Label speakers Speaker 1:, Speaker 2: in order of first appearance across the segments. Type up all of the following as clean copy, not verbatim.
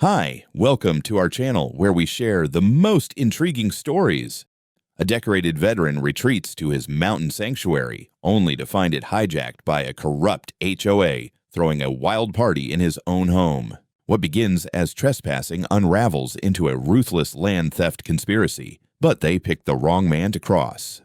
Speaker 1: Hi, welcome to our channel where we share the most intriguing stories. A decorated veteran retreats to his mountain sanctuary, only to find it hijacked by a corrupt HOA throwing a wild party in his own home. What begins as trespassing unravels into a ruthless land theft conspiracy, but they picked the wrong man to cross.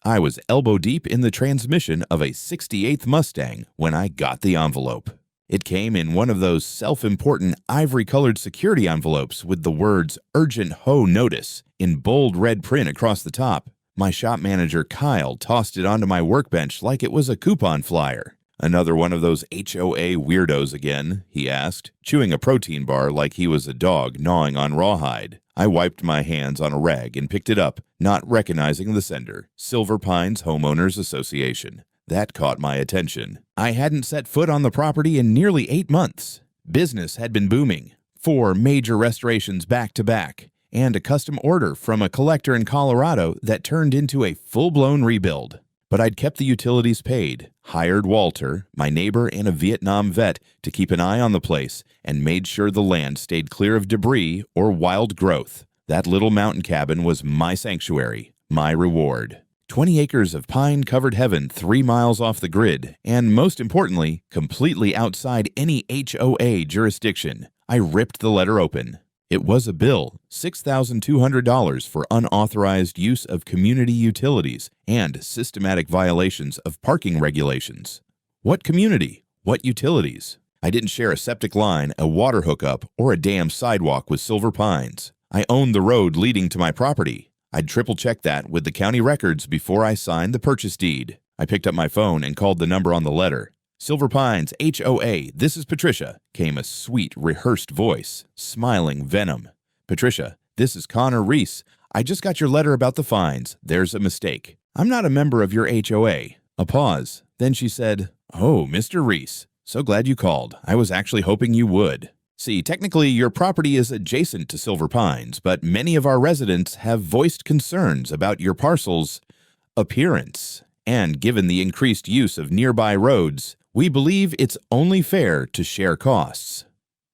Speaker 1: I was elbow deep in the transmission of a 68th Mustang when I got the envelope. It came in one of those self-important ivory-colored security envelopes with the words "Urgent HOA Notice" in bold red print across the top. My shop manager, Kyle, tossed it onto my workbench like it was a coupon flyer. "Another one of those HOA weirdos again?" he asked, chewing a protein bar like he was a dog gnawing on rawhide. I wiped my hands on a rag and picked it up, not recognizing the sender, Silver Pines Homeowners Association. That caught my attention. I hadn't set foot on the property in nearly 8 months. Business had been booming, 4 major restorations back-to-back, and a custom order from a collector in Colorado that turned into a full-blown rebuild. But I'd kept the utilities paid, hired Walter, my neighbor and a Vietnam vet, to keep an eye on the place, and made sure the land stayed clear of debris or wild growth. That little mountain cabin was my sanctuary, my reward. 20 acres of pine-covered heaven 3 miles off the grid, and most importantly, completely outside any HOA jurisdiction. I ripped the letter open. It was a bill, $6,200 for unauthorized use of community utilities and systematic violations of parking regulations. What community? What utilities? I didn't share a septic line, a water hookup, or a damn sidewalk with Silver Pines. I owned the road leading to my property. I'd triple-check that with the county records before I signed the purchase deed. I picked up my phone and called the number on the letter. "Silver Pines, HOA, this is Patricia," came a sweet, rehearsed voice, smiling venom. "Patricia, this is Connor Reese. I just got your letter about the fines. There's a mistake. I'm not a member of your HOA." A pause. Then she said, "Oh, Mr. Reese, so glad you called. I was actually hoping you would. See, technically your property is adjacent to Silver Pines, but many of our residents have voiced concerns about your parcel's appearance. And given the increased use of nearby roads, we believe it's only fair to share costs."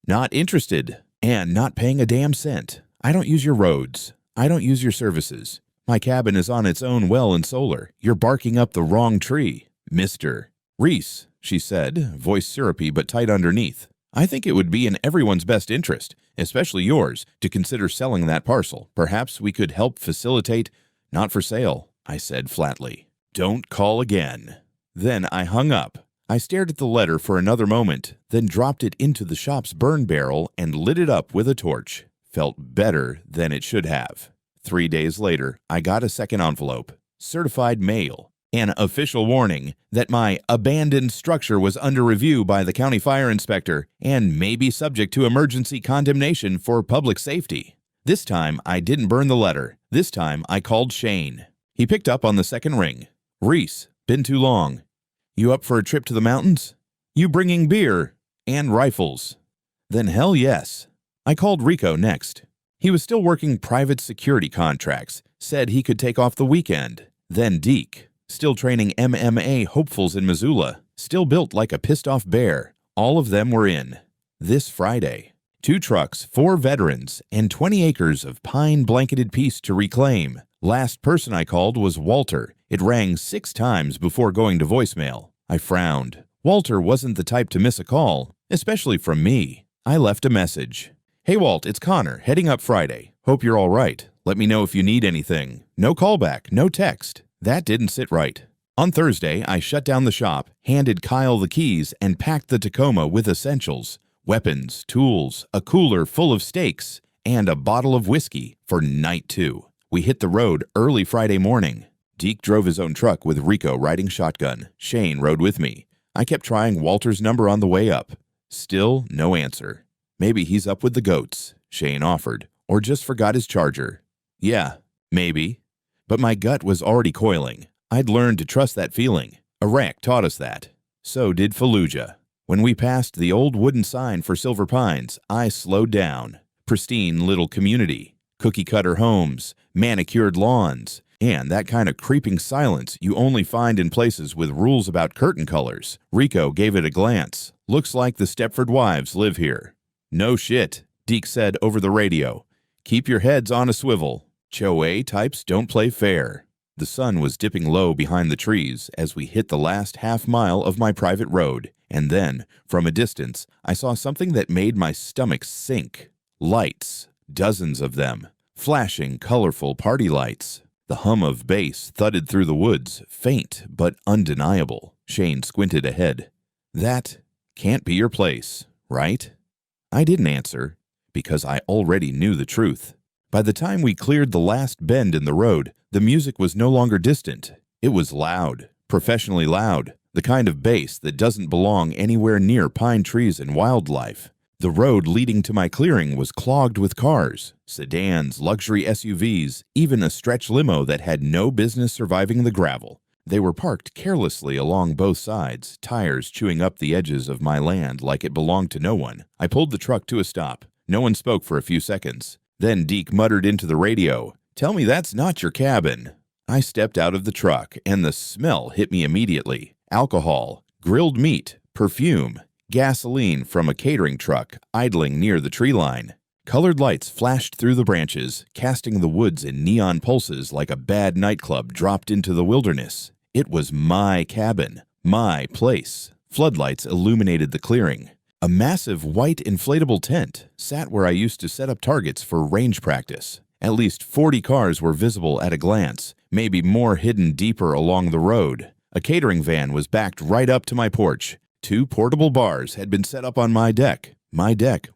Speaker 1: Not interested, and not paying a damn cent. I don't use your roads. I don't use your services. My cabin is on its own well and solar. You're barking up the wrong tree. "Mr. Reese," she said, voice syrupy but tight underneath. "I think it would be in everyone's best interest, especially yours, to consider selling that parcel. Perhaps we could help facilitate—" "Not for sale," I said flatly. "Don't call again." Then I hung up. I stared at the letter for another moment, then dropped it into the shop's burn barrel and lit it up with a torch. Felt better than it should have. 3 days later, I got a second envelope. Certified mail. An official warning that my abandoned structure was under review by the county fire inspector and may be subject to emergency condemnation for public safety. This time, I didn't burn the letter. This time, I called Shane. He picked up on the second ring. "Reese, been too long. You up for a trip to the mountains? You bringing beer and rifles?" "Then hell yes." I called Rico next. He was still working private security contracts, said he could take off the weekend. Then Deke. Still training MMA hopefuls in Missoula, still built like a pissed-off bear. All of them were in. This Friday. 2 trucks, 4 veterans, and 20 acres of pine-blanketed peace to reclaim. Last person I called was Walter. It rang 6 times before going to voicemail. I frowned. Walter wasn't the type to miss a call, especially from me. I left a message. "Hey Walt, it's Connor, heading up Friday. Hope you're all right. Let me know if you need anything. No callback, no text." That didn't sit right. On Thursday, I shut down the shop, handed Kyle the keys, and packed the Tacoma with essentials: weapons, tools, a cooler full of steaks, and a bottle of whiskey for night 2. We hit the road early Friday morning. Deke drove his own truck with Rico riding shotgun. Shane rode with me. I kept trying Walter's number on the way up. Still no answer. "Maybe he's up with the goats," Shane offered, "or just forgot his charger." Yeah, maybe. But my gut was already coiling. I'd learned to trust that feeling. Iraq taught us that. So did Fallujah. When we passed the old wooden sign for Silver Pines, I slowed down. Pristine little community. Cookie-cutter homes. Manicured lawns. And that kind of creeping silence you only find in places with rules about curtain colors. Rico gave it a glance. "Looks like the Stepford wives live here." "No shit. Deke said over the radio. Keep your heads on a swivel. HOA types don't play fair. The sun was dipping low behind the trees as we hit the last half mile of my private road, and then, from a distance, I saw something that made my stomach sink. Lights, dozens of them, flashing colorful party lights. The hum of bass thudded through the woods, faint but undeniable. Shane squinted ahead. That can't be your place, right? I didn't answer, because I already knew the truth. By the time we cleared the last bend in the road, the music was no longer distant. It was loud, professionally loud, the kind of bass that doesn't belong anywhere near pine trees and wildlife. The road leading to my clearing was clogged with cars, sedans, luxury SUVs, even a stretch limo that had no business surviving the gravel. They were parked carelessly along both sides, tires chewing up the edges of my land like it belonged to no one. I pulled the truck to a stop. No one spoke for a few seconds. Then Deke muttered into the radio, "Tell me that's not your cabin." I stepped out of the truck, and the smell hit me immediately. Alcohol, grilled meat, perfume, gasoline from a catering truck idling near the tree line. Colored lights flashed through the branches, casting the woods in neon pulses like a bad nightclub dropped into the wilderness. It was my cabin, my place. Floodlights illuminated the clearing. A massive white inflatable tent sat where I used to set up targets for range practice. At least 40 cars were visible at a glance, maybe more hidden deeper along the road. A catering van was backed right up to my porch. 2 portable bars had been set up on my deck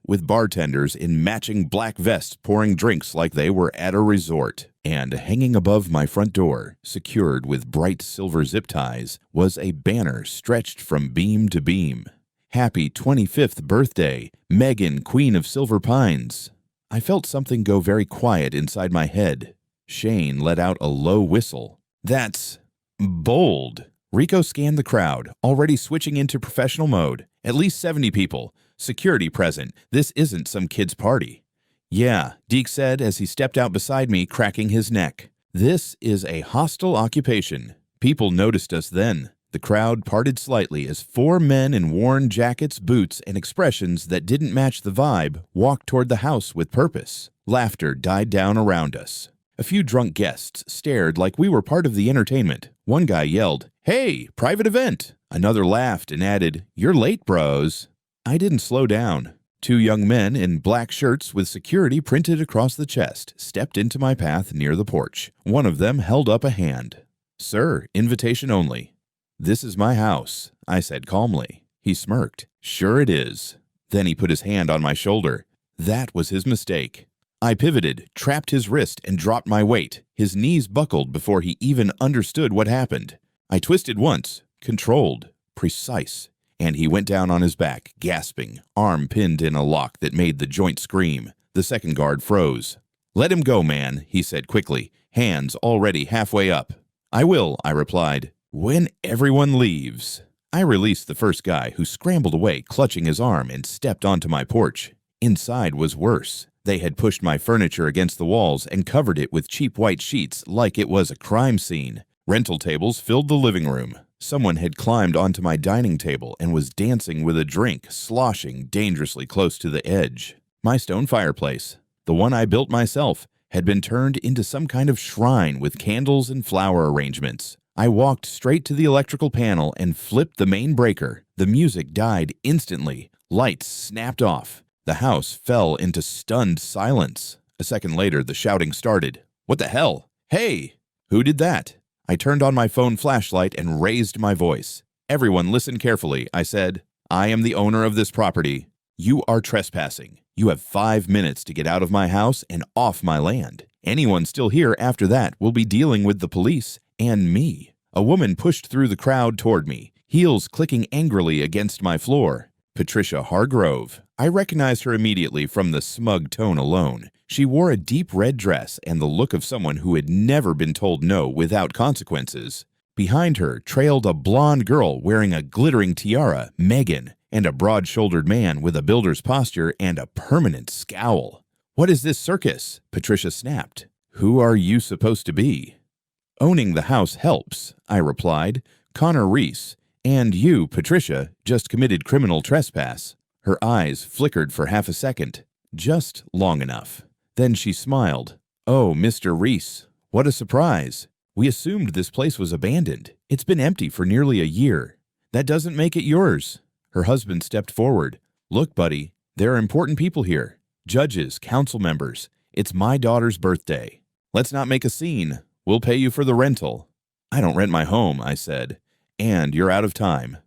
Speaker 1: with bartenders in matching black vests pouring drinks like they were at a resort. And hanging above my front door, secured with bright silver zip ties, was a banner stretched from beam to beam. Happy 25th birthday, Megan, Queen of Silver Pines. I felt something go very quiet inside my head. Shane let out a low whistle. That's bold. Rico scanned the crowd, already switching into professional mode. At least 70 people. Security present. This isn't some kid's party. Yeah, Deke said as he stepped out beside me, cracking his neck. This is a hostile occupation. People noticed us then. The crowd parted slightly as 4 men in worn jackets, boots, and expressions that didn't match the vibe walked toward the house with purpose. Laughter died down around us. A few drunk guests stared like we were part of the entertainment. One guy yelled, "Hey, private event!" Another laughed and added, "You're late, bros." I didn't slow down. 2 young men in black shirts with security printed across the chest stepped into my path near the porch. One of them held up a hand. "Sir, invitation only." "This is my house," I said calmly. He smirked. "Sure it is." Then he put his hand on my shoulder. That was his mistake. I pivoted, trapped his wrist, and dropped my weight. His knees buckled before he even understood what happened. I twisted once, controlled, precise, and he went down on his back, gasping, arm pinned in a lock that made the joint scream. The second guard froze. "Let him go, man," he said quickly, hands already halfway up. "I will," I replied. "When everyone leaves." I released the first guy, who scrambled away, clutching his arm, and stepped onto my porch. Inside was worse. They had pushed my furniture against the walls and covered it with cheap white sheets like it was a crime scene. Rental tables filled the living room. Someone had climbed onto my dining table and was dancing with a drink, sloshing dangerously close to the edge. My stone fireplace, the one I built myself, had been turned into some kind of shrine with candles and flower arrangements. I walked straight to the electrical panel and flipped the main breaker. The music died instantly. Lights snapped off. The house fell into stunned silence. A second later, the shouting started. "What the hell? Hey! Who did that?" I turned on my phone flashlight and raised my voice. "Everyone listen carefully," I said. "I am the owner of this property. You are trespassing. You have 5 minutes to get out of my house and off my land. Anyone still here after that will be dealing with the police and me." A woman pushed through the crowd toward me, heels clicking angrily against my floor. Patricia Hargrove. I recognized her immediately from the smug tone alone. She wore a deep red dress and the look of someone who had never been told no without consequences. Behind her trailed a blonde girl wearing a glittering tiara, Megan, and a broad-shouldered man with a builder's posture and a permanent scowl. "What is this circus?" Patricia snapped. "Who are you supposed to be?" "Owning the house helps," I replied. "Connor Reese. And you, Patricia, just committed criminal trespass." Her eyes flickered for half a second. just long enough. Then she smiled. "Oh, Mr. Reese, what a surprise. We assumed this place was abandoned. It's been empty for nearly a year. That doesn't make it yours." Her husband stepped forward. "Look, buddy, there are important people here. Judges, council members. It's my daughter's birthday. Let's not make a scene. We'll pay you for the rental." "I don't rent my home," I said. "And you're out of time."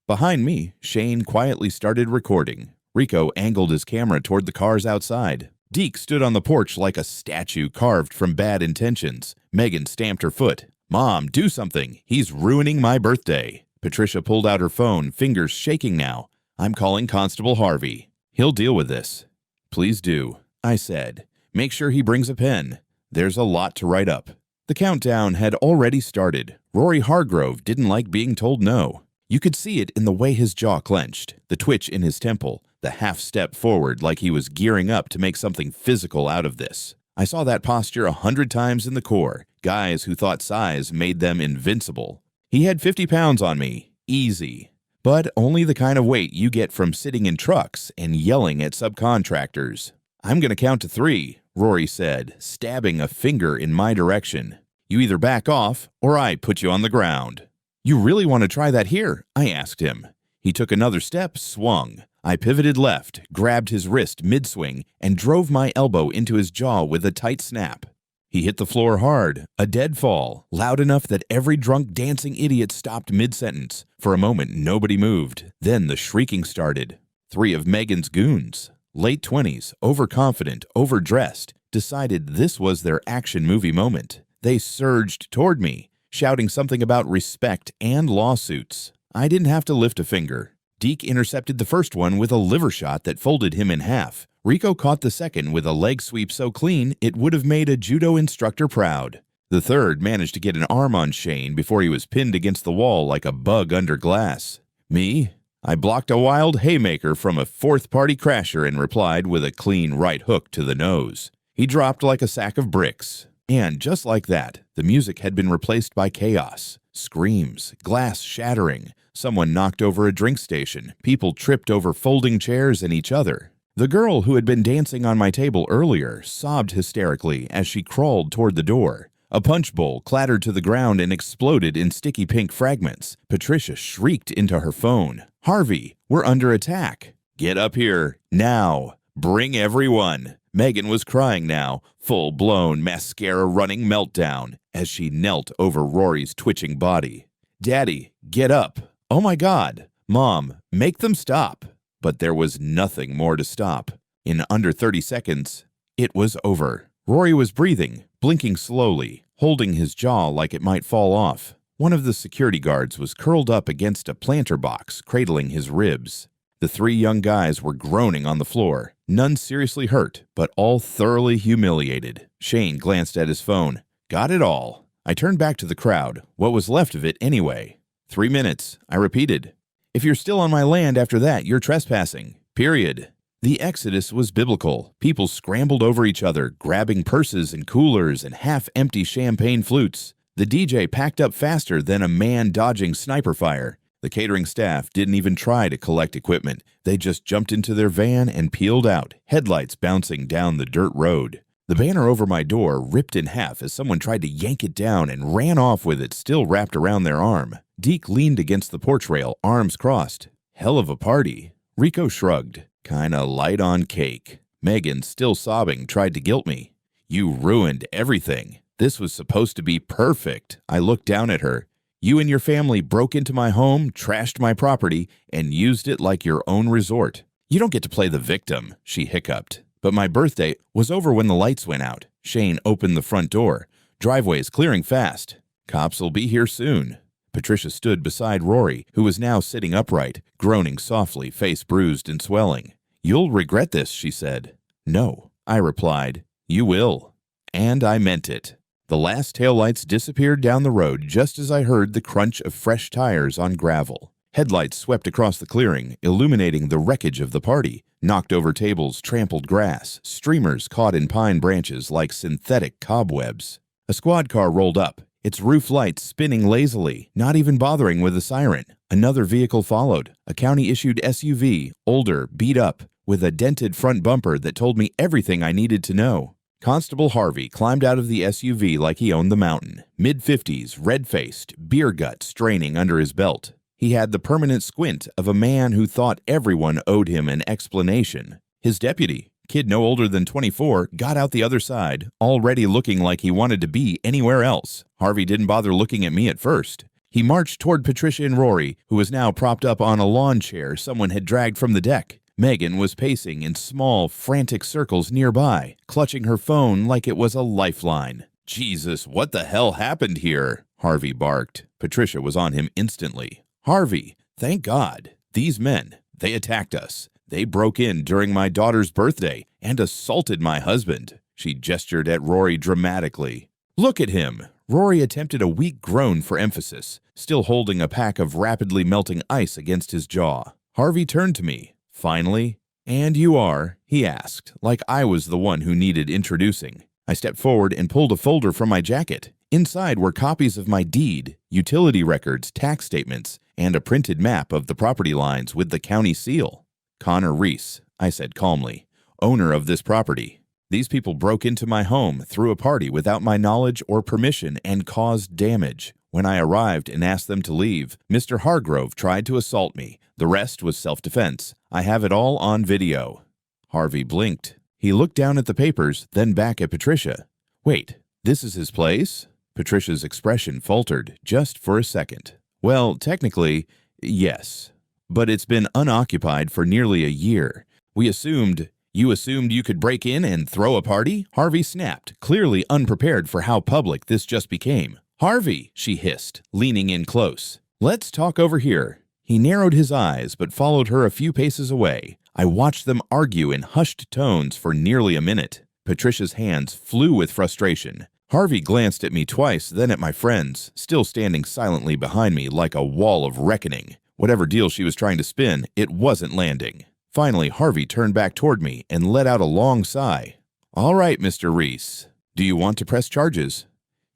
Speaker 1: Behind me, Shane quietly started recording. Rico angled his camera toward the cars outside. Deke stood on the porch like a statue carved from bad intentions. Megan stamped her foot. "Mom, do something. He's ruining my birthday." Patricia pulled out her phone, fingers shaking now. "I'm calling Constable Harvey. He'll deal with this." "Please do," I said. "Make sure he brings a pen. There's a lot to write up." The countdown had already started. Rory Hargrove didn't like being told no. You could see it in the way his jaw clenched, the twitch in his temple, the half-step forward like he was gearing up to make something physical out of this. I saw that posture 100 times in the Corps, guys who thought size made them invincible. He had 50 pounds on me, easy. But only the kind of weight you get from sitting in trucks and yelling at subcontractors. "I'm going to count to 3, Rory said, stabbing a finger in my direction. "You either back off, or I put you on the ground." "You really want to try that here?" I asked him. He took another step, swung. I pivoted left, grabbed his wrist mid-swing, and drove my elbow into his jaw with a tight snap. He hit the floor hard, a dead fall, loud enough that every drunk dancing idiot stopped mid-sentence. For a moment, nobody moved. Then the shrieking started. 3 of Megan's goons, late 20s, overconfident, overdressed, decided this was their action movie moment. They surged toward me, shouting something about respect and lawsuits. I didn't have to lift a finger. Deke intercepted the first one with a liver shot that folded him in half. Rico caught the second with a leg sweep so clean it would have made a judo instructor proud. The third managed to get an arm on Shane before he was pinned against the wall like a bug under glass. Me? I blocked a wild haymaker from a fourth-party crasher and replied with a clean right hook to the nose. He dropped like a sack of bricks. And just like that, the music had been replaced by chaos. Screams, glass shattering. Someone knocked over a drink station. People tripped over folding chairs and each other. The girl who had been dancing on my table earlier sobbed hysterically as she crawled toward the door. A punch bowl clattered to the ground and exploded in sticky pink fragments. Patricia shrieked into her phone. "Harvey, we're under attack." "Get up here, now. Bring everyone." Megan was crying now, full-blown mascara-running meltdown, as she knelt over Rory's twitching body. "Daddy, get up. Oh my God. Mom, make them stop." But there was nothing more to stop. In under 30 seconds, it was over. Rory was breathing, blinking slowly, holding his jaw like it might fall off. One of the security guards was curled up against a planter box, cradling his ribs. The 3 young guys were groaning on the floor, none seriously hurt, but all thoroughly humiliated. Shane glanced at his phone. "Got it all." I turned back to the crowd, what was left of it anyway. 3 minutes, I repeated. "If you're still on my land after that, you're trespassing. Period." The exodus was biblical. People scrambled over each other, grabbing purses and coolers and half-empty champagne flutes. The DJ packed up faster than a man dodging sniper fire. The catering staff didn't even try to collect equipment. They just jumped into their van and peeled out, headlights bouncing down the dirt road. The banner over my door ripped in half as someone tried to yank it down and ran off with it still wrapped around their arm. Deke leaned against the porch rail, arms crossed. "Hell of a party." Rico shrugged. "Kinda light on cake." Megan, still sobbing, tried to guilt me. "You ruined everything. This was supposed to be perfect." I looked down at her. "You and your family broke into my home, trashed my property, and used it like your own resort. You don't get to play the victim," she hiccuped. "But my birthday was over when the lights went out." Shane opened the front door. "Driveway's clearing fast. Cops'll be here soon." Patricia stood beside Rory, who was now sitting upright, groaning softly, face bruised and swelling. "You'll regret this," she said. "No," I replied. "You will." And I meant it. The last taillights disappeared down the road just as I heard the crunch of fresh tires on gravel. Headlights swept across the clearing, illuminating the wreckage of the party. Knocked over tables, trampled grass, streamers caught in pine branches like synthetic cobwebs. A squad car rolled up, its roof lights spinning lazily, not even bothering with a siren. Another vehicle followed, a county-issued SUV, older, beat up, with a dented front bumper that told me everything I needed to know. Constable Harvey climbed out of the SUV like he owned the mountain, mid-50s, red-faced, beer gut straining under his belt. He had the permanent squint of a man who thought everyone owed him an explanation. His deputy, kid no older than 24, got out the other side, already looking like he wanted to be anywhere else. Harvey didn't bother looking at me at first. He marched toward Patricia and Rory, who was now propped up on a lawn chair someone had dragged from the deck. Megan was pacing in small, frantic circles nearby, clutching her phone like it was a lifeline. "Jesus, what the hell happened here?" Harvey barked. Patricia was on him instantly. "Harvey, thank God. These men, they attacked us. They broke in during my daughter's birthday and assaulted my husband." She gestured at Rory dramatically. "Look at him." Rory attempted a weak groan for emphasis, still holding a pack of rapidly melting ice against his jaw. Harvey turned to me. Finally, "And you are?" he asked, like I was the one who needed introducing. I stepped forward and pulled a folder from my jacket. Inside were copies of my deed, utility records, tax statements, and a printed map of the property lines with the county seal. "Connor Reese," I said calmly, "owner of this property. These people broke into my home, threw a party without my knowledge or permission, and caused damage. When I arrived and asked them to leave, Mr. Hargrove tried to assault me. The rest was self-defense. I have it all on video." Harvey blinked. He looked down at the papers, then back at Patricia. "Wait, this is his place?" Patricia's expression faltered just for a second. "Well, technically, yes. But it's been unoccupied for nearly a year. You assumed you could break in and throw a party?" Harvey snapped, clearly unprepared for how public this just became. "Harvey," she hissed, leaning in close. "Let's talk over here." He narrowed his eyes but followed her a few paces away. I watched them argue in hushed tones for nearly a minute. Patricia's hands flew with frustration. Harvey glanced at me twice, then at my friends, still standing silently behind me like a wall of reckoning. Whatever deal she was trying to spin, it wasn't landing. Finally, Harvey turned back toward me and let out a long sigh. "All right, Mr. Reese. Do you want to press charges?"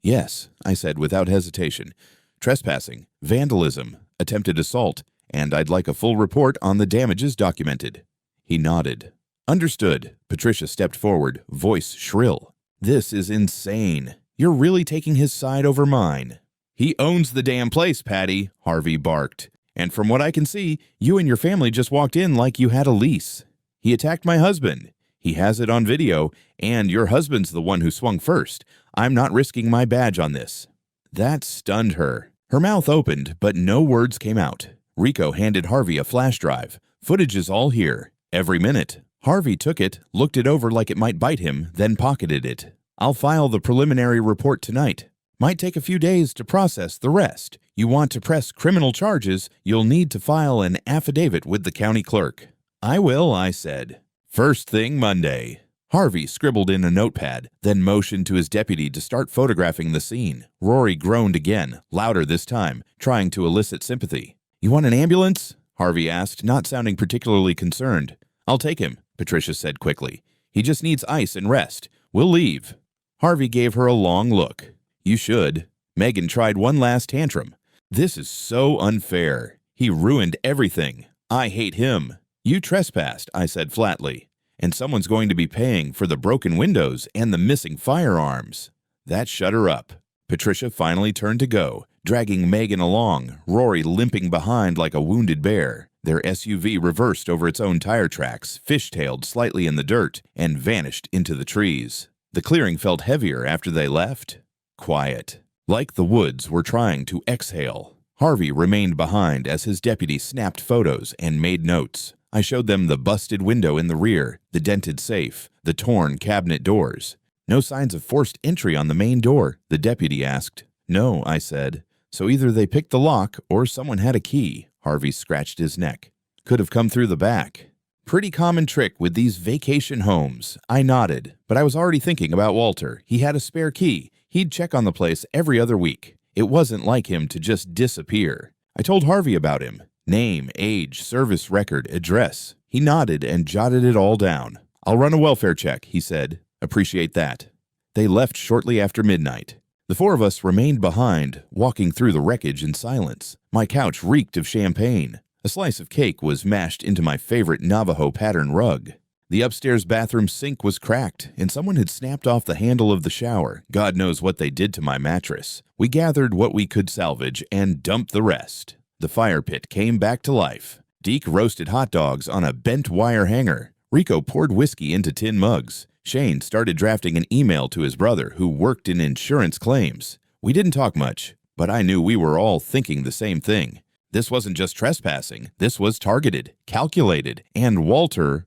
Speaker 1: "Yes," I said without hesitation. "Trespassing, vandalism, attempted assault, and I'd like a full report on the damages documented." He nodded. "Understood." Patricia stepped forward, voice shrill. "This is insane. You're really taking his side over mine." "He owns the damn place, Patty," Harvey barked. "And from what I can see, you and your family just walked in like you had a lease. He attacked my husband. He has it on video, and your husband's the one who swung first. I'm not risking my badge on this." That stunned her. Her mouth opened, but no words came out. Rico handed Harvey a flash drive. "Footage is all here. Every minute." Harvey took it, looked it over like it might bite him, then pocketed it. "I'll file the preliminary report tonight. Might take a few days to process the rest. You want to press criminal charges, you'll need to file an affidavit with the county clerk." "I will," I said. "First thing Monday." Harvey scribbled in a notepad, then motioned to his deputy to start photographing the scene. Rory groaned again, louder this time, trying to elicit sympathy. "You want an ambulance?" Harvey asked, not sounding particularly concerned. "I'll take him," Patricia said quickly. "He just needs ice and rest. We'll leave." Harvey gave her a long look. "You should." Megan tried one last tantrum. "This is so unfair. He ruined everything. I hate him." "You trespassed," I said flatly. "And someone's going to be paying for the broken windows and the missing firearms." That shut her up. Patricia finally turned to go, dragging Megan along, Rory limping behind like a wounded bear. Their SUV reversed over its own tire tracks, fishtailed slightly in the dirt, and vanished into the trees. The clearing felt heavier after they left. Quiet. Like the woods were trying to exhale. Harvey remained behind as his deputy snapped photos and made notes. I showed them the busted window in the rear, the dented safe, the torn cabinet doors. "No signs of forced entry on the main door?" the deputy asked. "No," I said. "So either they picked the lock or someone had a key." Harvey scratched his neck. "Could have come through the back." "Pretty common trick with these vacation homes." I nodded, but I was already thinking about Walter. He had a spare key. He'd check on the place every other week. It wasn't like him to just disappear. I told Harvey about him. Name, age, service record, address. He nodded and jotted it all down. "I'll run a welfare check," he said. "Appreciate that." They left shortly after midnight. The four of us remained behind, walking through the wreckage in silence. My couch reeked of champagne. A slice of cake was mashed into my favorite Navajo pattern rug. The upstairs bathroom sink was cracked, and someone had snapped off the handle of the shower. God knows what they did to my mattress. We gathered what we could salvage and dumped the rest. The fire pit came back to life. Deke roasted hot dogs on a bent wire hanger. Rico poured whiskey into tin mugs. Shane started drafting an email to his brother, who worked in insurance claims. We didn't talk much, but I knew we were all thinking the same thing. This wasn't just trespassing. This was targeted, calculated, and Walter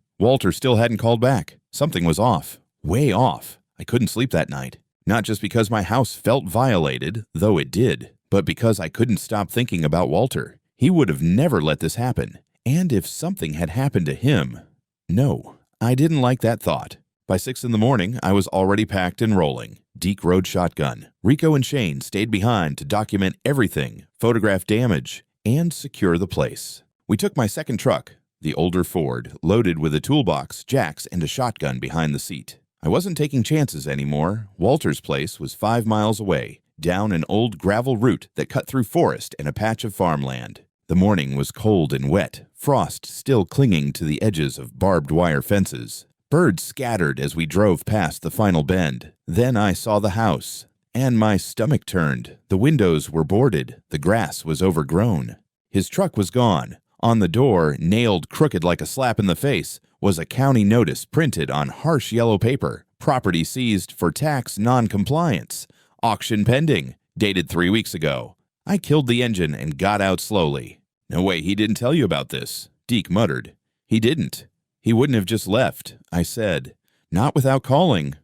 Speaker 1: still hadn't called back. Something was off. Way off. I couldn't sleep that night. Not just because my house felt violated, though it did, but because I couldn't stop thinking about Walter. He would have never let this happen. And if something had happened to him... No, I didn't like that thought. By 6 in the morning, I was already packed and rolling. Deke rode shotgun. Rico and Shane stayed behind to document everything, photograph damage, and secure the place. We took my second truck, the older Ford, loaded with a toolbox, jacks, and a shotgun behind the seat. I wasn't taking chances anymore. Walter's place was 5 miles away, down an old gravel route that cut through forest and a patch of farmland. The morning was cold and wet, frost still clinging to the edges of barbed wire fences. Birds scattered as we drove past the final bend. Then I saw the house, and my stomach turned. The windows were boarded. The grass was overgrown. His truck was gone. On the door, nailed crooked like a slap in the face, was a county notice printed on harsh yellow paper. Property seized for tax non-compliance. Auction pending. Dated 3 weeks ago. I killed the engine and got out slowly. No way he didn't tell you about this, Deke muttered. He didn't. He wouldn't have just left, I said. Not without calling.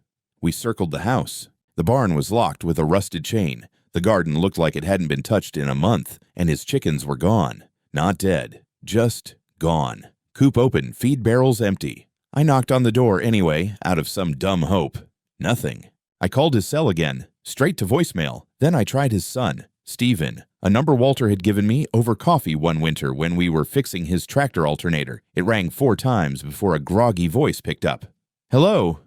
Speaker 1: We circled the house. The barn was locked with a rusted chain. The garden looked like it hadn't been touched in a month, and his chickens were gone. Not dead. Just gone. Coop open, feed barrels empty. I knocked on the door anyway, out of some dumb hope. Nothing. I called his cell again, straight to voicemail. Then I tried his son, Steven, a number Walter had given me over coffee one winter when we were fixing his tractor alternator. It rang 4 times before a groggy voice picked up. Hello?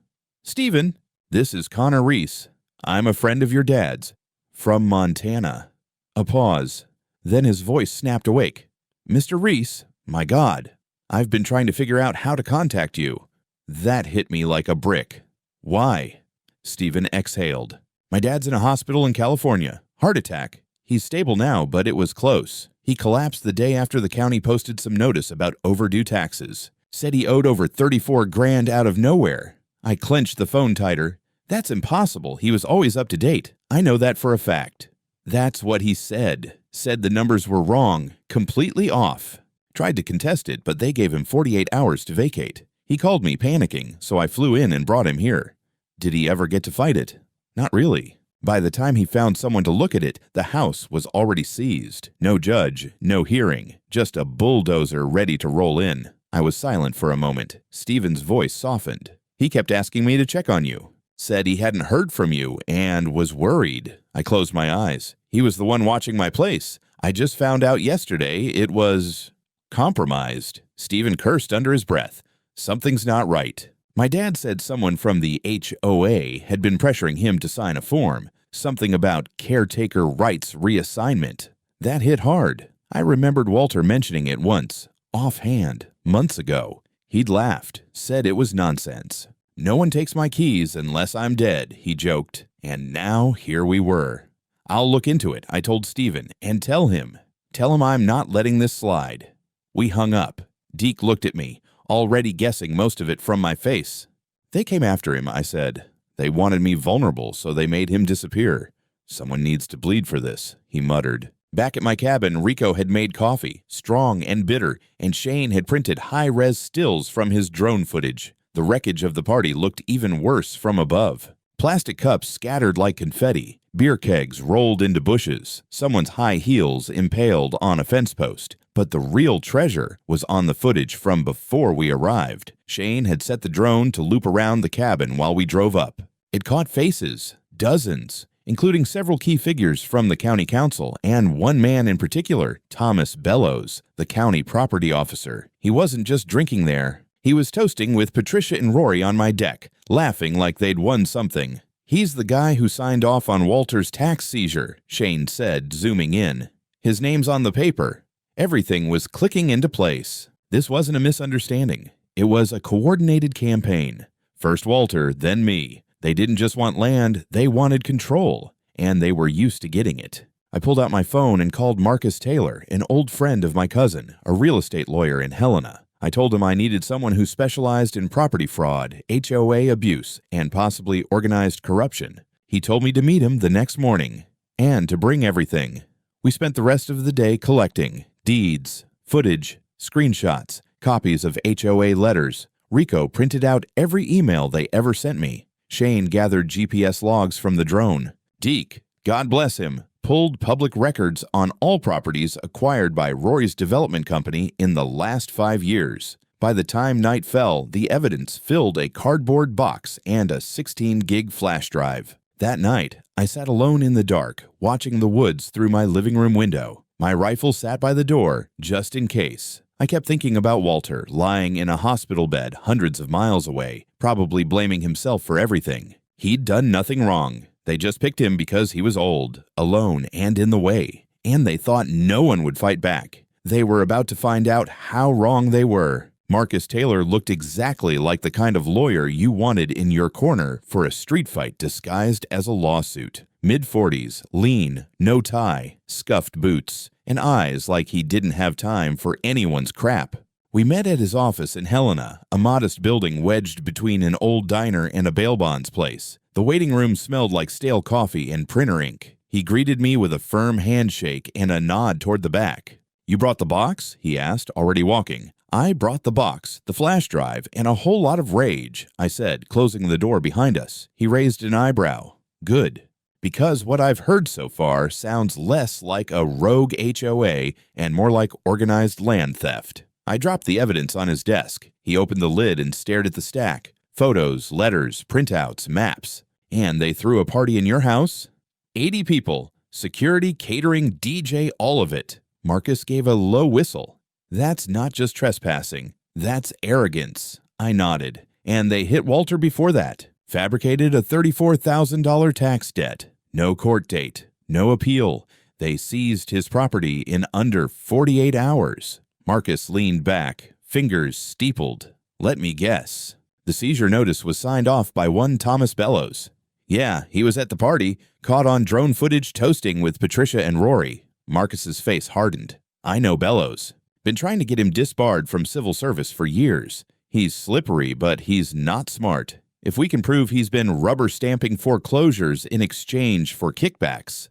Speaker 1: Steven, this is Connor Reese. I'm a friend of your dad's. From Montana. A pause. Then his voice snapped awake. Mr. Reese, my God, I've been trying to figure out how to contact you. That hit me like a brick. Why? Steven exhaled. My dad's in a hospital in California. Heart attack. He's stable now, but it was close. He collapsed the day after the county posted some notice about overdue taxes. Said he owed over $34,000 out of nowhere. I clenched the phone tighter. That's impossible. He was always up to date. I know that for a fact. That's what he said. Said the numbers were wrong, completely off. Tried to contest it, but they gave him 48 hours to vacate. He called me panicking, so I flew in and brought him here. Did he ever get to fight it? Not really. By the time he found someone to look at it, the house was already seized. No judge, no hearing, just a bulldozer ready to roll in. I was silent for a moment. Steven's voice softened. He kept asking me to check on you. Said he hadn't heard from you and was worried. I closed my eyes. He was the one watching my place. I just found out yesterday it was compromised. Steven cursed under his breath. Something's not right. My dad said someone from the HOA had been pressuring him to sign a form. Something about caretaker rights reassignment. That hit hard. I remembered Walter mentioning it once, offhand, months ago. He'd laughed, said it was nonsense. No one takes my keys unless I'm dead, he joked. And now here we were. I'll look into it, I told Steven, and tell him I'm not letting this slide. We hung up. Deke looked at me, already guessing most of it from my face. They came after him, I said. They wanted me vulnerable, so they made him disappear. Someone needs to bleed for this, he muttered. Back at my cabin, Rico had made coffee, strong and bitter, and Shane had printed high-res stills from his drone footage. The wreckage of the party looked even worse from above. Plastic cups scattered like confetti, beer kegs rolled into bushes, someone's high heels impaled on a fence post. But the real treasure was on the footage from before we arrived. Shane had set the drone to loop around the cabin while we drove up. It caught faces, dozens, including several key figures from the county council and one man in particular, Thomas Bellows, the county property officer. He wasn't just drinking there. He was toasting with Patricia and Rory on my deck, laughing like they'd won something. He's the guy who signed off on Walter's tax seizure, Shane said, zooming in. His name's on the paper. Everything was clicking into place. This wasn't a misunderstanding. It was a coordinated campaign. First Walter, then me. They didn't just want land, they wanted control, and they were used to getting it. I pulled out my phone and called Marcus Taylor, an old friend of my cousin, a real estate lawyer in Helena. I told him I needed someone who specialized in property fraud, HOA abuse, and possibly organized corruption. He told me to meet him the next morning, and to bring everything. We spent the rest of the day collecting deeds, footage, screenshots, copies of HOA letters. Rico printed out every email they ever sent me. Shane gathered GPS logs from the drone. Deke, God bless him, pulled public records on all properties acquired by Rory's development company in the last 5 years. By the time night fell, the evidence filled a cardboard box and a 16-gig flash drive. That night, I sat alone in the dark, watching the woods through my living room window. My rifle sat by the door, just in case. I kept thinking about Walter, lying in a hospital bed hundreds of miles away, probably blaming himself for everything. He'd done nothing wrong. They just picked him because he was old, alone, and in the way. And they thought no one would fight back. They were about to find out how wrong they were. Marcus Taylor looked exactly like the kind of lawyer you wanted in your corner for a street fight disguised as a lawsuit. Mid-40s, lean, no tie, scuffed boots, and eyes like he didn't have time for anyone's crap. We met at his office in Helena, a modest building wedged between an old diner and a bail bonds place. The waiting room smelled like stale coffee and printer ink. He greeted me with a firm handshake and a nod toward the back. "You brought the box?" he asked, already walking. "I brought the box, the flash drive, and a whole lot of rage," I said, closing the door behind us. He raised an eyebrow. "Good. Because what I've heard so far sounds less like a rogue HOA and more like organized land theft." I dropped the evidence on his desk. He opened the lid and stared at the stack. Photos, letters, printouts, maps. "And they threw a party in your house?" 80 people. Security, catering, DJ, all of it. Marcus gave a low whistle. "That's not just trespassing. That's arrogance." I nodded. "And they hit Walter before that. Fabricated a $34,000 tax debt. No court date. No appeal. They seized his property in under 48 hours. Marcus leaned back, fingers steepled. "Let me guess. The seizure notice was signed off by one Thomas Bellows." "Yeah, he was at the party, caught on drone footage toasting with Patricia and Rory." Marcus's face hardened. "I know Bellows. Been trying to get him disbarred from civil service for years. He's slippery, but he's not smart. If we can prove he's been rubber stamping foreclosures in exchange for kickbacks,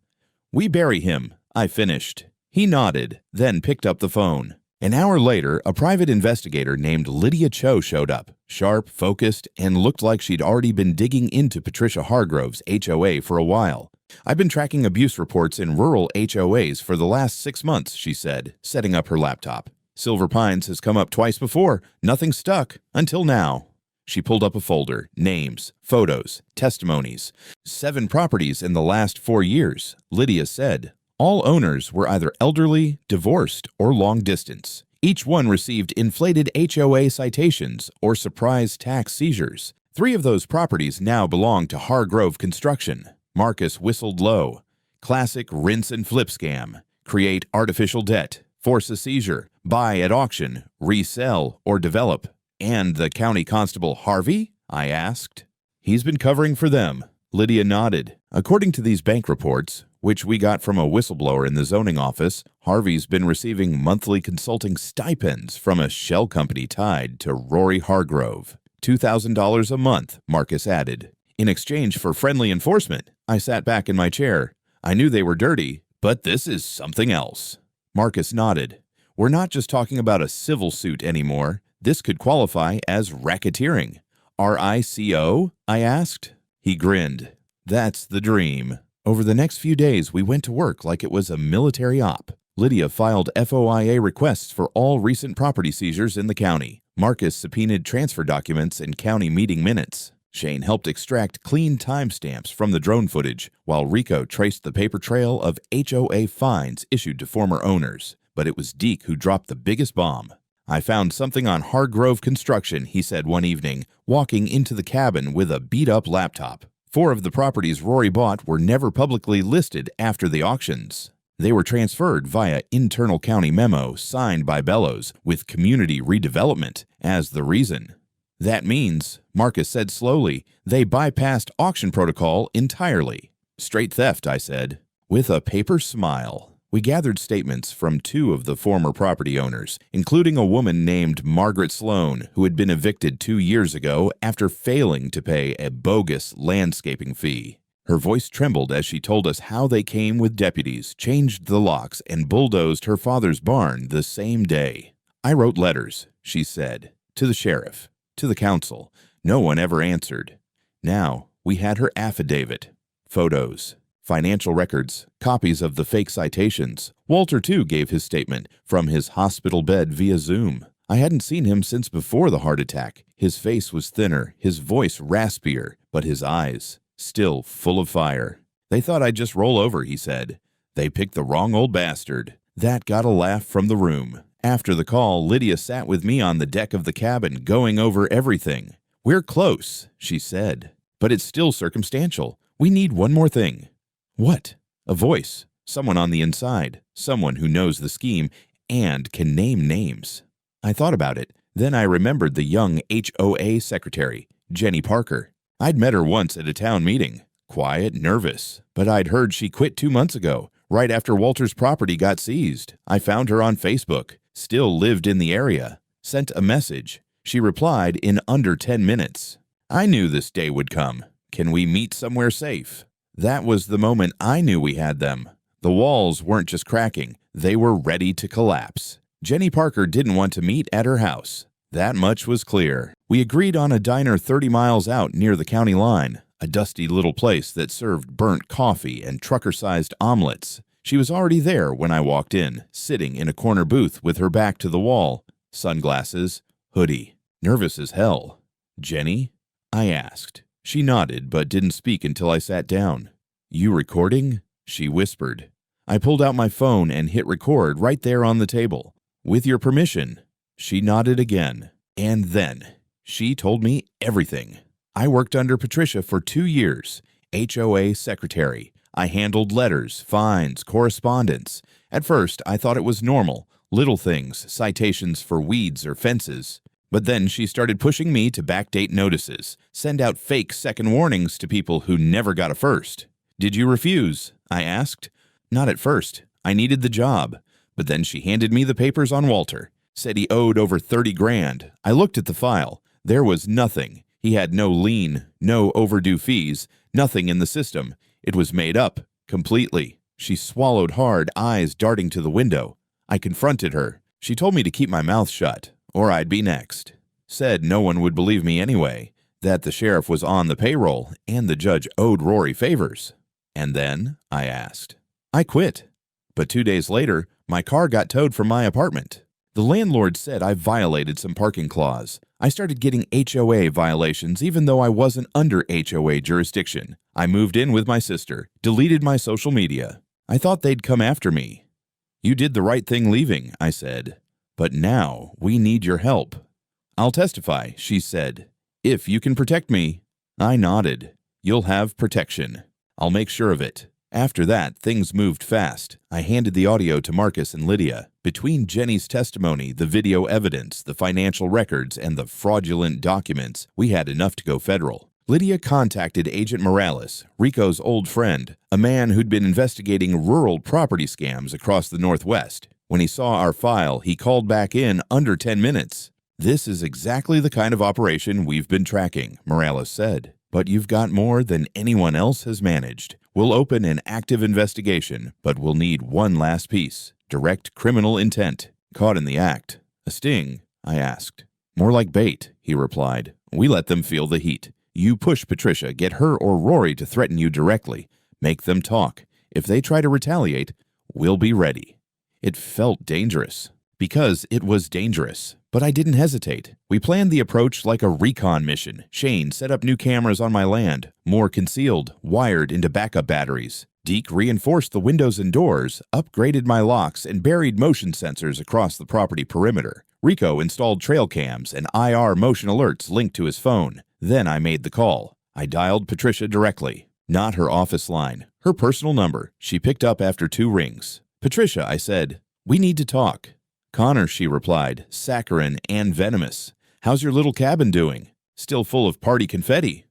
Speaker 1: we bury him," I finished. He nodded, then picked up the phone. An hour later, a private investigator named Lydia Cho showed up, sharp, focused, and looked like she'd already been digging into Patricia Hargrove's HOA for a while. "I've been tracking abuse reports in rural HOAs for the last 6 months," she said, setting up her laptop. "Silver Pines has come up twice before. Nothing stuck, until now." She pulled up a folder, names, photos, testimonies. 7 properties in the last 4 years, Lydia said. All owners were either elderly, divorced, or long distance. Each one received inflated HOA citations or surprise tax seizures. 3 of those properties now belong to Hargrove Construction. Marcus whistled low. Classic rinse and flip scam. Create artificial debt, force a seizure, buy at auction, resell, or develop. "And the county constable Harvey?" I asked. "He's been covering for them." Lydia nodded. "According to these bank reports, which we got from a whistleblower in the zoning office, Harvey's been receiving monthly consulting stipends from a shell company tied to Rory Hargrove. $2,000 a month," Marcus added. "In exchange for friendly enforcement." I sat back in my chair. I knew they were dirty, but this is something else. Marcus nodded. "We're not just talking about a civil suit anymore. This could qualify as racketeering." "RICO?" I asked. He grinned. "That's the dream." Over the next few days, we went to work like it was a military op. Lydia filed FOIA requests for all recent property seizures in the county. Marcus subpoenaed transfer documents and county meeting minutes. Shane helped extract clean timestamps from the drone footage, while Rico traced the paper trail of HOA fines issued to former owners. But it was Deke who dropped the biggest bomb. "I found something on Hargrove Construction," he said one evening, walking into the cabin with a beat-up laptop. 4 of the properties Rory bought were never publicly listed after the auctions. They were transferred via internal county memo signed by Bellows with community redevelopment as the reason. That means, Marcus said slowly, they bypassed auction protocol entirely. Straight theft, I said, with a paper smile. We gathered statements from 2 of the former property owners, including a woman named Margaret Sloan, who had been evicted 2 years ago after failing to pay a bogus landscaping fee. Her voice trembled as she told us how they came with deputies, changed the locks, and bulldozed her father's barn the same day. I wrote letters, she said, to the sheriff, to the council. No one ever answered. Now we had her affidavit, photos, financial records, copies of the fake citations. Walter, too, gave his statement from his hospital bed via Zoom. I hadn't seen him since before the heart attack. His face was thinner, his voice raspier, but his eyes still full of fire. They thought I'd just roll over, he said. They picked the wrong old bastard. That got a laugh from the room. After the call, Lydia sat with me on the deck of the cabin, going over everything. We're close, she said, but it's still circumstantial. We need one more thing. What? A voice. Someone on the inside. Someone who knows the scheme and can name names. I thought about it. Then I remembered the young HOA secretary, Jenny Parker. I'd met her once at a town meeting. Quiet, nervous. But I'd heard she quit 2 months ago, right after Walter's property got seized. I found her on Facebook. Still lived in the area. Sent a message. She replied in under 10 minutes. I knew this day would come. Can we meet somewhere safe? That was the moment I knew we had them. The walls weren't just cracking. They were ready to collapse. Jenny Parker didn't want to meet at her house. That much was clear. We agreed on a diner 30 miles out near the county line, a dusty little place that served burnt coffee and trucker-sized omelets. She was already there when I walked in, sitting in a corner booth with her back to the wall, sunglasses, hoodie, nervous as hell. Jenny? I asked. She nodded but didn't speak until I sat down. You recording? She whispered. I pulled out my phone and hit record right there on the table. With your permission. She nodded again. And then she told me everything. I worked under Patricia for 2 years, HOA secretary. I handled letters, fines, correspondence. At first, I thought it was normal, little things, citations for weeds or fences. But then she started pushing me to backdate notices, send out fake second warnings to people who never got a first. Did you refuse? I asked. Not at first. I needed the job. But then she handed me the papers on Walter. Said he owed over 30 grand. I looked at the file. There was nothing. He had no lien, no overdue fees, nothing in the system. It was made up, completely. She swallowed hard, eyes darting to the window. I confronted her. She told me to keep my mouth shut, or I'd be next. Said no one would believe me anyway, that the sheriff was on the payroll and the judge owed Rory favors. And then, I asked. I quit. But 2 days later, my car got towed from my apartment. The landlord said I violated some parking clause. I started getting HOA violations even though I wasn't under HOA jurisdiction. I moved in with my sister, deleted my social media. I thought they'd come after me. You did the right thing leaving, I said. But now we need your help. I'll testify, she said. If you can protect me. I nodded. You'll have protection. I'll make sure of it. After that, things moved fast. I handed the audio to Marcus and Lydia. Between Jenny's testimony, the video evidence, the financial records, and the fraudulent documents, we had enough to go federal. Lydia contacted Agent Morales, Rico's old friend, a man who'd been investigating rural property scams across the Northwest. When he saw our file, he called back in under 10 minutes. This is exactly the kind of operation we've been tracking, Morales said. But you've got more than anyone else has managed. We'll open an active investigation, but we'll need one last piece. Direct criminal intent. Caught in the act. A sting? I asked. More like bait, he replied. We let them feel the heat. You push Patricia, get her or Rory to threaten you directly. Make them talk. If they try to retaliate, we'll be ready. It felt dangerous. Because it was dangerous. But I didn't hesitate. We planned the approach like a recon mission. Shane set up new cameras on my land, more concealed, wired into backup batteries. Deke reinforced the windows and doors, upgraded my locks, and buried motion sensors across the property perimeter. Rico installed trail cams and IR motion alerts linked to his phone. Then I made the call. I dialed Patricia directly. Not her office line, her personal number. She picked up after 2 rings. Patricia, I said, we need to talk. Connor, she replied, saccharine and venomous. How's your little cabin doing? Still full of party confetti.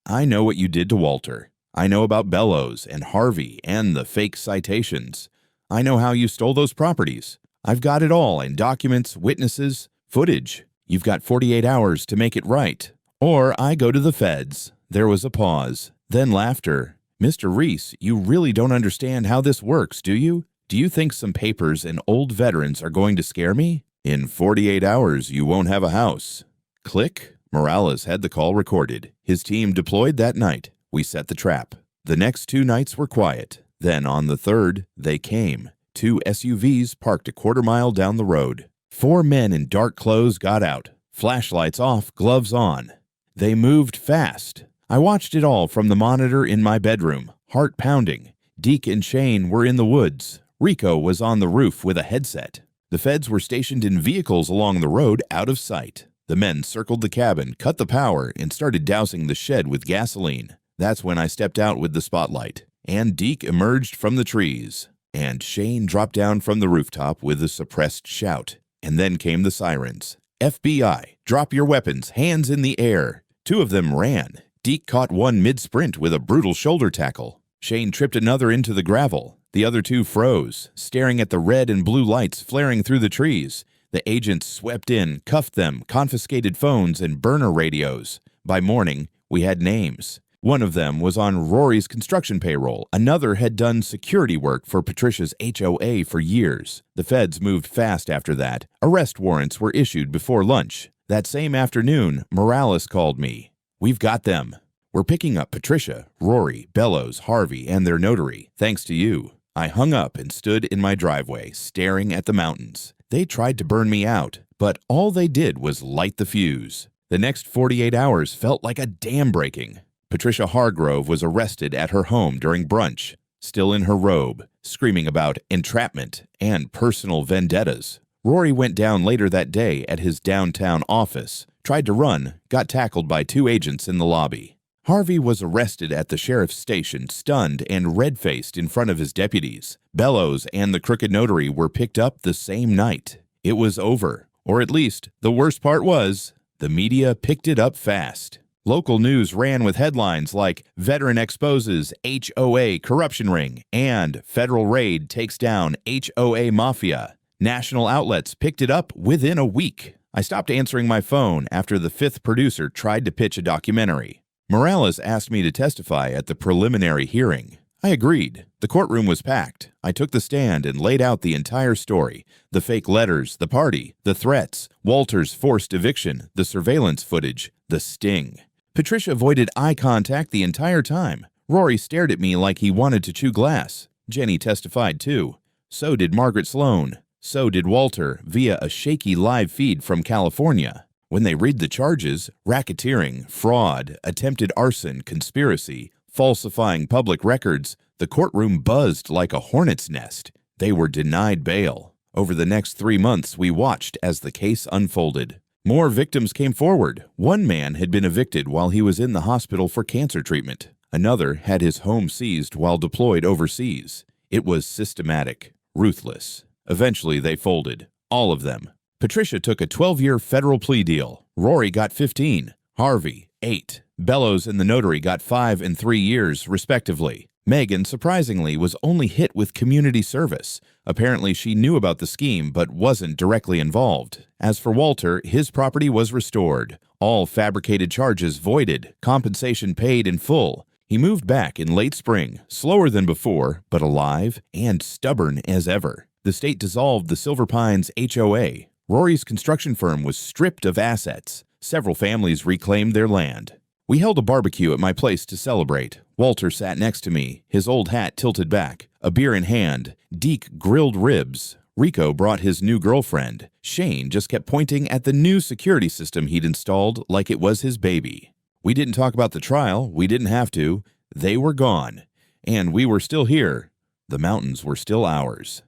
Speaker 1: I know what you did to Walter. I know about Bellows and Harvey and the fake citations. I know how you stole those properties. I've got it all in documents, witnesses, footage. You've got 48 hours to make it right. Or I go to the feds. There was a pause, then laughter. Mr. Reese, you really don't understand how this works, do you? Do you think some papers and old veterans are going to scare me? In 48 hours, you won't have a house. Click. Morales had the call recorded. His team deployed that night. We set the trap. The next 2 nights were quiet. Then on the third, they came. 2 SUVs parked a quarter-mile down the road. 4 men in dark clothes got out. Flashlights off, gloves on. They moved fast. I watched it all from the monitor in my bedroom, heart pounding. Deke and Shane were in the woods. Rico was on the roof with a headset. The feds were stationed in vehicles along the road out of sight. The men circled the cabin, cut the power, and started dousing the shed with gasoline. That's when I stepped out with the spotlight, and Deke emerged from the trees. And Shane dropped down from the rooftop with a suppressed shout. And then came the sirens. FBI, drop your weapons, hands in the air. 2 of them ran. Deke caught one mid-sprint with a brutal shoulder tackle. Shane tripped another into the gravel. The other 2 froze, staring at the red and blue lights flaring through the trees. The agents swept in, cuffed them, confiscated phones and burner radios. By morning, we had names. One of them was on Rory's construction payroll. Another had done security work for Patricia's HOA for years. The feds moved fast after that. Arrest warrants were issued before lunch. That same afternoon, Morales called me. We've got them. We're picking up Patricia, Rory, Bellows, Harvey, and their notary, thanks to you. I hung up and stood in my driveway, staring at the mountains. They tried to burn me out, but all they did was light the fuse. The next 48 hours felt like a dam breaking. Patricia Hargrove was arrested at her home during brunch, still in her robe, screaming about entrapment and personal vendettas. Rory went down later that day at his downtown office, tried to run, got tackled by 2 agents in the lobby. Harvey was arrested at the sheriff's station, stunned and red-faced in front of his deputies. Bellows and the crooked notary were picked up the same night. It was over, or at least the worst part was, the media picked it up fast. Local news ran with headlines like Veteran Exposes HOA Corruption Ring and Federal Raid Takes Down HOA Mafia. National outlets picked it up within a week. I stopped answering my phone after the 5th producer tried to pitch a documentary. Morales asked me to testify at the preliminary hearing. I agreed. The courtroom was packed. I took the stand and laid out the entire story. The fake letters, the party, the threats, Walter's forced eviction, the surveillance footage, the sting. Patricia avoided eye contact the entire time. Rory stared at me like he wanted to chew glass. Jenny testified too. So did Margaret Sloan. So did Walter via a shaky live feed from California. When they read the charges, racketeering, fraud, attempted arson, conspiracy, falsifying public records, the courtroom buzzed like a hornet's nest. They were denied bail. Over the next 3 months, we watched as the case unfolded. More victims came forward. One man had been evicted while he was in the hospital for cancer treatment. Another had his home seized while deployed overseas. It was systematic, ruthless. Eventually, they folded. All of them. Patricia took a 12-year federal plea deal. Rory got 15. Harvey, 8. Bellows and the notary got 5 and 3 years, respectively. Megan, surprisingly, was only hit with community service. Apparently, she knew about the scheme but wasn't directly involved. As for Walter, his property was restored. All fabricated charges voided, compensation paid in full. He moved back in late spring, slower than before, but alive and stubborn as ever. The state dissolved the Silver Pines HOA. Rory's construction firm was stripped of assets. Several families reclaimed their land. We held a barbecue at my place to celebrate. Walter sat next to me, his old hat tilted back, a beer in hand. Deke grilled ribs. Rico brought his new girlfriend. Shane just kept pointing at the new security system he'd installed like it was his baby. We didn't talk about the trial. We didn't have to. They were gone. And we were still here. The mountains were still ours.